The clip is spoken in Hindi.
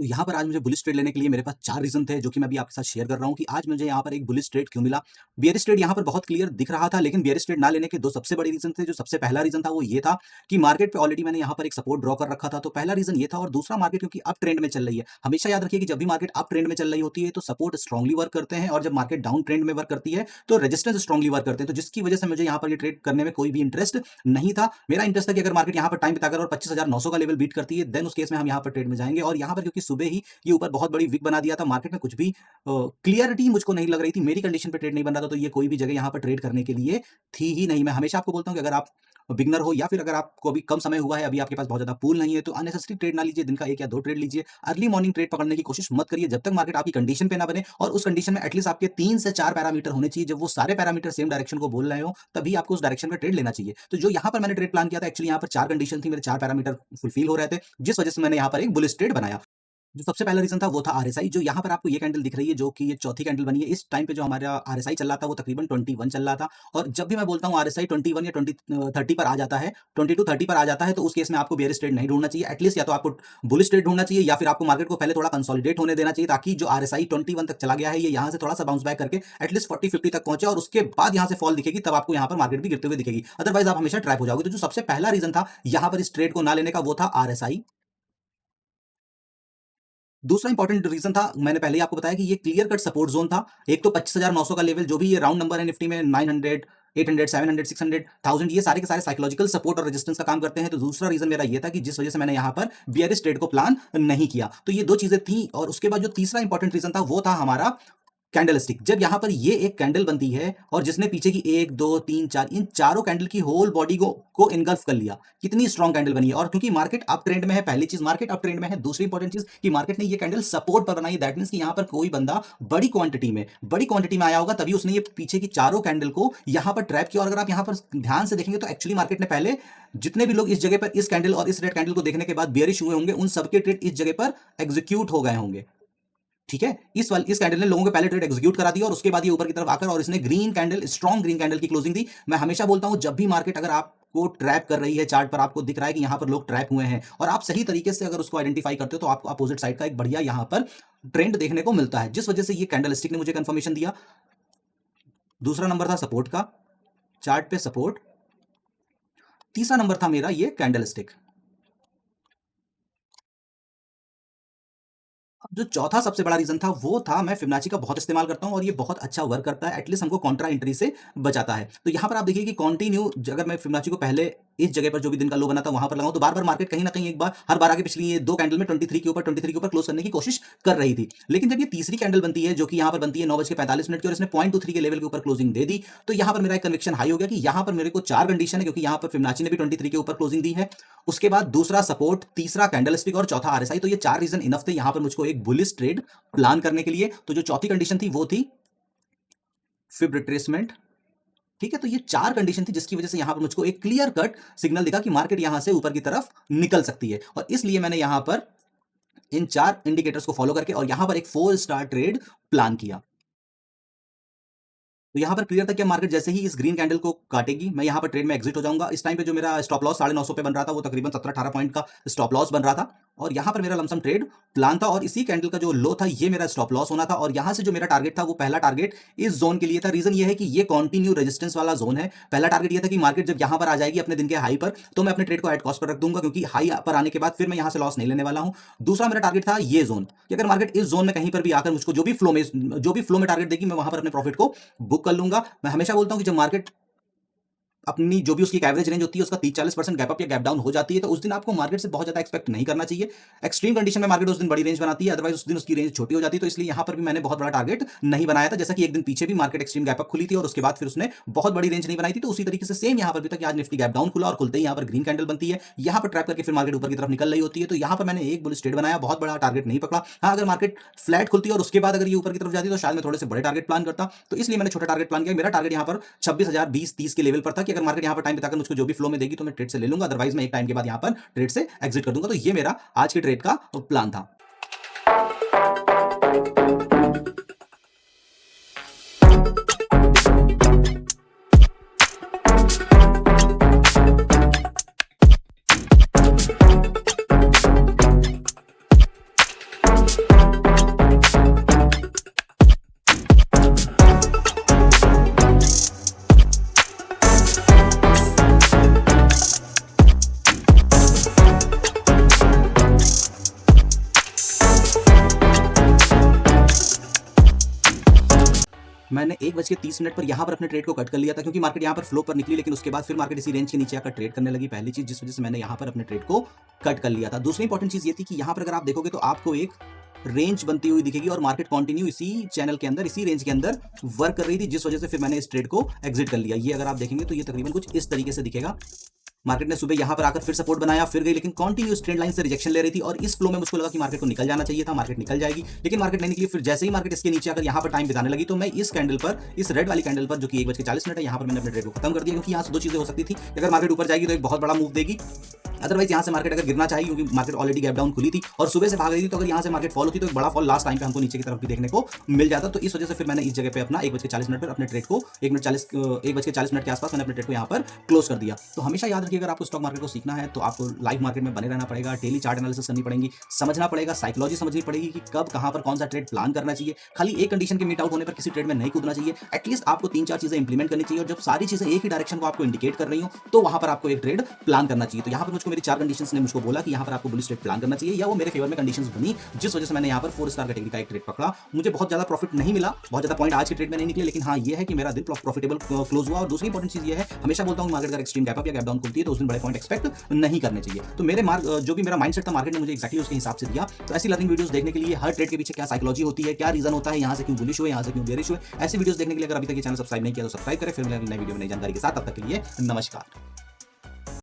तो यहाँ पर आज मुझे बुलिश ट्रेड लेने के लिए मेरे पास 4 रीज़न थे, जो कि मैं अभी आपके साथ शेयर कर रहा हूँ कि आज मुझे यहाँ पर एक बुलिश ट्रेड क्यों मिला। बेयरिश ट्रेड यहाँ पर बहुत क्लियर दिख रहा था, लेकिन बेयरिश ट्रेड ना लेने के 2 सबसे बड़े रीज़न थे। जो सबसे पहला रीज़न था वो ये था कि मार्केट पे ऑलरेडी मैंने यहाँ पर एक सपोर्ट ड्रॉ कर रखा था, तो पहला रीज़न ये था। और दूसरा, मार्केट क्योंकि अप ट्रेंड में चल रही है। हमेशा याद रखिए कि जब भी मार्केट अप ट्रेंड में चल रही होती है तो सपोर्ट स्ट्रांगली वर्क करते हैं, और जब मार्केट डाउन ट्रेंड में वर्क करती है तो रेजिस्टेंस स्ट्रांगली वर्क करते हैं। तो जिसकी वजह से मुझे यहाँ पर ये ट्रेड करने में कोई भी इंटरेस्ट नहीं था। मेरा इंटरेस्ट था कि अगर मार्केट यहाँ पर टाइम बिताकर और 25,900 का लेवल बीट करती है, देन उस केस में हम यहाँ पर ट्रेड में जाएंगे। और यहाँ पर क्योंकि सुबह ही ये ऊपर बहुत बड़ी विक बना दिया था, मार्केट में कुछ भी क्लियरिटी मुझको नहीं लग रही थी, मेरी कंडीशन पे ट्रेड नहीं बन रहा था, तो ये कोई भी जगह यहाँ पर ट्रेड करने के लिए थी ही नहीं। मैं हमेशा आपको बोलता हूँ कि अगर आप बिगनर हो या फिर अगर आपको अभी कम समय हुआ है, अभी आपके पास बहुत ज्यादा पूल नहीं है, तो अननेसेसरी ट्रेड ना लीजिए। दिन का 1 या 2 ट्रेड लीजिए। अर्ली मॉर्निंग ट्रेड पकड़ने की कोशिश मत करिए जब तक मार्केट आपकी कंडीशन पे ना बने, और उस कंडीशन में एटलीस्ट आपके 3 से 4 पैरामीटर होने चाहिए। जब वो सारे पैरामीटर सेम डायरेक्शन को बोल रहे हो, तभी आपको उस डायरेक्शन में ट्रेड लेना चाहिए। तो जो यहाँ पर मैंने ट्रेड प्लान किया था, एक्चुअली यहाँ पर 4 कंडीशन थी, मेरे 4 पैरामीटर फुलफिल हो रहे थे, जिस वजह से मैंने यहाँ पर एक बुलिश ट्रेड बनाया। जो सबसे पहला रीज़न था वो था आरएसआई। जो यहाँ पर आपको ये कैंडल दिख रही है, जो कि ये चौथी कैंडल बनी है। इस टाइम पे जो हमारा आरएसआई चल रहा था वो तकरीबन 21 चल रहा था। और जब भी मैं बोलता हूँ आरएसआई 21 या 30 पर आ जाता है, 22-30 पर आ जाता है, तो उस केस में आपको बेयरिश ट्रेड नहीं ढूंढना चाहिए। एटलीस्ट या तो आपको बुलिश ट्रेड ढूंढना चाहिए, या फिर आपको मार्केट को पहले थोड़ा कंसोलिडेट होने देना चाहिए, ताकि जो आरएसआई 21 तक चला गया है, ये यहाँ से थोड़ा सा बाउंस बैक करके एटलीस्ट 40-50 तक पहुंचे, और उसके बाद यहाँ से फॉल दिखेगी, तब आपको यहाँ पर मार्केट भी गिरते हुए दिखेगी। अदरवाइज आप हमेशा ट्रैप हो जाओगे। तो जो सबसे पहला रीजन था यहाँ पर इस ट्रेड को ना लेने का, वो था आरएसआई। दूसरा इंपॉर्टेंट रीजन था, मैंने पहले ही आपको बताया कि ये क्लियर कट सपोर्ट जोन था। एक तो 25,900 का लेवल, जो भी ये राउंड नंबर है निफ्टी में, 900, 800, 700, 600, 1000, ये सारे के सारे साइकोलॉजिकल सपोर्ट और रेजिस्टेंस का काम करते हैं। तो दूसरा रीजन मेरा ये था कि जिस वजह से मैंने यहाँ पर बियरिश ट्रेड को प्लान नहीं किया। तो ये 2 चीजें थी। और उसके बाद जो तीसरा इंपॉर्टेंट रीजन था वो था हमारा कैंडलस्टिक। जब यहां पर ये एक कैंडल बनती है, और जिसने पीछे की 1, 2, 3, 4, इन चारों कैंडल की होल बॉडी को इनगल्फ कर लिया, कितनी स्ट्रॉन्ग कैंडल बनी है। और क्योंकि मार्केट अप ट्रेंड में है, पहली चीज मार्केट अप ट्रेंड में है। दूसरी इंपॉर्टेंट चीज कि मार्केट ने ये कैंडल सपोर्ट पर बनाई। दैट मींस कि यहां पर कोई बंदा बड़ी क्वांटिटी में आया होगा, तभी उसने ये पीछे की चारों कैंडल को यहां पर ट्रैप किया। और अगर आप यहां पर ध्यान से देखेंगे तो एक्चुअली मार्केट ने पहले जितने भी लोग इस जगह पर इस कैंडल और इस रेड कैंडल को देखने के बाद बेयरिश हुए होंगे, उन सबके ट्रेड इस जगह पर एग्जीक्यूट हो गए होंगे। ठीक है, इस कैंडल ने लोगों के पहले ट्रेड एग्जीक्यूट करा दिया, और उसके बाद ये ऊपर की तरफ आकर और इसने स्ट्रॉन्ग ग्रीन कैंडल की क्लोजिंग दी। मैं हमेशा बोलता हूं, जब भी मार्केट अगर आपको ट्रैप कर रही है, चार्ट पर आपको दिख रहा है कि यहां पर लोग ट्रैप हुए हैं, और आप सही तरीके से अगर उसको आइडेंटिफाई करते हो, तो आपको अपोजिट साइड का एक बढ़िया यहां पर ट्रेंड देखने को मिलता है, जिस वजह से ये कैंडलस्टिक ने मुझे कंफर्मेशन दिया। दूसरा नंबर था सपोर्ट का, चार्ट पे सपोर्ट। तीसरा नंबर था मेरा ये कैंडलस्टिक। जो चौथा सबसे बड़ा रीजन था वो था, मैं फिबोनाची का बहुत इस्तेमाल करता हूं, और ये बहुत अच्छा वर्क करता है। एटलीस्ट हमको कॉन्ट्रा एंट्री से बचाता है। तो यहां पर आप देखिए कि कंटिन्यू, अगर मैं फिबोनाची को पहले इस जगह पर जो भी दिन का लो बना था वहां पर लगाऊं, तो बार बार मार्केट कहीं ना कहीं एक बार हर बार आगे पिछली ये 2 कैंडल में 23 के ऊपर क्लोज करने की कोशिश कर रही थी। लेकिन जब ये तीसरी कैंडल बनती है, जो कि यहां पर बनती है 9:45 की, और इसने 0.23 के लेवल के ऊपर क्लोजिंग दे दी, तो यहां पर मेरा एक कन्विक्शन हाई हो गया कि यहां पर मेरे को 4 कंडीशन है, क्योंकि यहां पर फिबोनाची ने भी 23 के ऊपर क्लोजिंग दी है। उसके बाद दूसरा सपोर्ट, तीसरा कैंडलस्टिक, और चौथा आरएसआई। तो ये 4 रीजन इनफ थे यहां पर मुझको एक बुलिश ट्रेड प्लान करने के लिए। तो जो चौथी कंडीशन थी वो थी फिब रिट्रेसमेंट। ठीक है, तो ये 4 कंडीशन थी जिसकी वजह से यहां पर मुझको एक क्लियर कट सिग्नल दिखा कि मार्केट यहां से ऊपर की तरफ निकल सकती है। और इसलिए मैंने यहां पर इन 4 इंडिकेटर्स को फॉलो करके और यहां पर एक 4 स्टार ट्रेड प्लान किया। तो यहां पर क्लियर था कि मार्केट जैसे ही इस ग्रीन कैंडल को काटेगी, मैं यहां पर ट्रेड में एग्जिट हो जाऊंगा। इस टाइम पे जो मेरा स्टॉप लॉस 950 पे बन रहा था, वो तकरीबन 17-18 पॉइंट का स्टॉप लॉस बन रहा था, और यहां पर मेरा लमसम ट्रेड प्लान था। और इसी कैंडल का जो लो था, ये मेरा स्टॉप लॉस होना था। और यहां से जो मेरा टारगेट था, वो पहला टारगेट इस जोन के लिए था। रीजन ये है कि ये कंटिन्यू रेजिस्टेंस वाला जोन है। पहला टारगेट ये था कि मार्केट जब यहां पर आ जाएगी अपने दिन के हाई पर, तो मैं अपने ट्रेड को एट कॉस्ट पर रख दूंगा, क्योंकि हाई पर आने के बाद फिर मैं यहां से लॉस नहीं लेने वाला हूं। दूसरा मेरा टारगेट था ये जोन, कि अगर मार्केट इस जोन में कहीं पर भी आकर मुझको जो भी फ्लो में टारगेट देगी, मैं वहां पर अपने प्रॉफिट को बुक कर लूंगा। मैं हमेशा बोलता हूं कि जब मार्केट अपनी जो भी उसकी एवरेज रेंज होती है उसका 30-40% गैप अप या गैप डाउन हो जाती है, तो उस दिन आपको मार्केट से बहुत ज्यादा एक्सपेक्ट नहीं करना चाहिए। एक्सट्रीम कंडीशन में मार्केट उस दिन बड़ी रेंज बनाती है, अदरवाइज उस दिन उसकी रेंज छोटी हो जाती है। तो इसलिए यहां पर भी मैंने बहुत बड़ा टारगेट नहीं बनाया था। जैसा कि एक दिन पीछे भी मार्केट एक्सट्रीम गैप अप खुली थी, और उसके बाद फिर उसने बहुत बड़ी रेंज नहीं बनाई थी। तो उसी तरीके से सेम यहां पर भी था कि आज निफ्टी गैप डाउन खुला, और खुलते ही यहां पर ग्रीन कैंडल बनती है, यहां पर ट्रैप करके फिर मार्केट ऊपर की तरफ निकल रही होती है। तो यहां पर मैंने एक बुलिश ट्रेड बनाया, बहुत बड़ा टारगेट नहीं पकड़ा। हाँ, अगर मार्केट फ्लैट खुलती है और उसके बाद अगर ये ऊपर की तरफ जाती है, तो शायद मैं थोड़े से बड़े टारगेट प्लान करता। तो इसलिए मैंने छोटा टारगेट प्लान किया। मेरा टारगेट यहां पर 26,000, 20-30 के लेवल पर था, कि अगर मार्केट यहां पर टाइम बिताकर मुझको जो भी फ्लो में देगी तो मैं ट्रेड से ले लूंगा, अदरवाइज मैं एक टाइम के बाद यहां पर ट्रेड से एग्जिट कर दूंगा। तो ये मेरा आज के ट्रेड का प्लान था। मैंने 1:30 पर यहाँ पर अपने ट्रेड को कट कर लिया था क्योंकि मार्केट यहाँ पर फ्लो पर निकली, लेकिन उसके बाद फिर मार्केट इसी रेंज के नीचे आकर ट्रेड करने लगी, पहली चीज़ जिस वजह से मैंने यहाँ पर अपने ट्रेड को कट कर लिया था। दूसरी इंपॉर्टेंट चीज़ ये थी कि यहाँ पर अगर आप देखोगे तो आपको एक रेंज बनती हुई दिखेगी और मार्केट कंटिन्यू इसी चैनल के अंदर, इसी रेंज के अंदर वर्क कर रही थी, जिस वजह से फिर मैंने इस ट्रेड को एग्जिट कर लिया। ये अगर आप देखेंगे तो ये तकरीबन कुछ इस तरीके से दिखेगा। मार्केट ने सुबह यहाँ पर आकर फिर सपोर्ट बनाया, फिर गई, लेकिन कंटिन्यूअस ट्रेंड लाइन से रिजेक्शन ले रही थी और इस फ्लो में मुझको लगा कि मार्केट को निकल जाना चाहिए था, मार्केट निकल जाएगी, लेकिन मार्केट नहीं निकली। फिर जैसे ही मार्केट इसके नीचे आकर यहाँ पर टाइम बिताने लगी तो मैं इस कैंडल पर, इस रेड वाली कैंडल पर जो कि 1:40 है, यहाँ पर मैंने अपने ट्रेड को खत्म कर दिया, क्योंकि यहाँ से दो चीजें हो सकती थी। अगर मार्केट ऊपर जाएगी तो एक बहुत बड़ा मूव देगी, अदरवाइज यहाँ से मार्केट अगर गिरना चाहिए, क्योंकि मार्केट ऑलरेडी गैप डाउन खुली थी और सुबह से भाग रही थी, तो अगर यहाँ से मार्केट फॉल होती तो एक बड़ा फॉल लास्ट टाइम पे हमको नीचे की तरफ भी देखने को मिल जाता। तो इस वजह से फिर मैंने इस जगह पे अपना 1:40 पर अपने ट्रेड को 1:40 के आसपास मैंने अपने ट्रेड को यहाँ पर क्लोज कर दिया। तो हमेशा याद रखिए, अगर आपको स्टॉक मार्केट को सीखना है तो आपको लाइव मार्केट में बने रहना पड़ेगा, डेली चार्ट एनालिसिस करनी पड़ेगी, समझना पड़ेगा, साइकोलॉजी समझनी पड़ेगी कि कब कहाँ पर कौन सा ट्रेड प्लान करना चाहिए। खाली एक कंडीशन के मीट आउट होने पर किसी ट्रेड में नहीं कूदना चाहिए। एटलीस्ट आपको 3-4 चीजें इंप्लीमेंट करनी चाहिए और जब सारी चीजें एक ही डायरेक्शन को आपको इंडिकेट कर रही हो तो वहां पर आपको एक ट्रेड प्लान करना चाहिए। तो यहाँ पर मुझको मेरी 4 कंडीशंस ने मुझको बोला कि यहाँ पर आपको बुलिश ट्रेड प्लान करना चाहिए, या वो मेरे फेवर में कंडीशंस बनी, जिस वजह से मैंने यहाँ पर 4 स्टार कैटेगरी का एक ट्रेड पकड़ा। मुझे बहुत ज्यादा प्रॉफिट नहीं मिला, बहुत ज्यादा पॉइंट आज के ट्रेड में नहीं निकले, लेकिन हाँ ये है कि मेरा दिन प्रॉफिटेबल क्लोज हुआ। और दूसरी इंपॉर्टेंट चीज ये है, हमेशा बोलता हूँ मार्केट अगर एक्सट्रीम गैप अप या गैप डाउन खुलती है तो उस दिन बड़े पॉइंट एक्सपेक्ट नहीं करने चाहिए। तो मेरे जो भी मेरा माइंडसेट था मार्केट ने मुझे एक्जैक्टली उसके हिसाब से दिया। तो ऐसी लर्निंग वीडियोस देखने के लिए, हर ट्रेड के पीछे क्या साइकोलॉजी होती है, क्या रीजन होता है, यहाँ से क्यों बुलिश हुए, यहाँ से क्यों बेरिश हुए, ऐसी वीडियोस देखने के लिए अगर अभी तक ये चैनल सब्सक्राइब नहीं किया तो सब्सक्राइब करें। फिर मिलेंगे नई वीडियो में नई जानकारी के साथ, तब तक के लिए नमस्कार।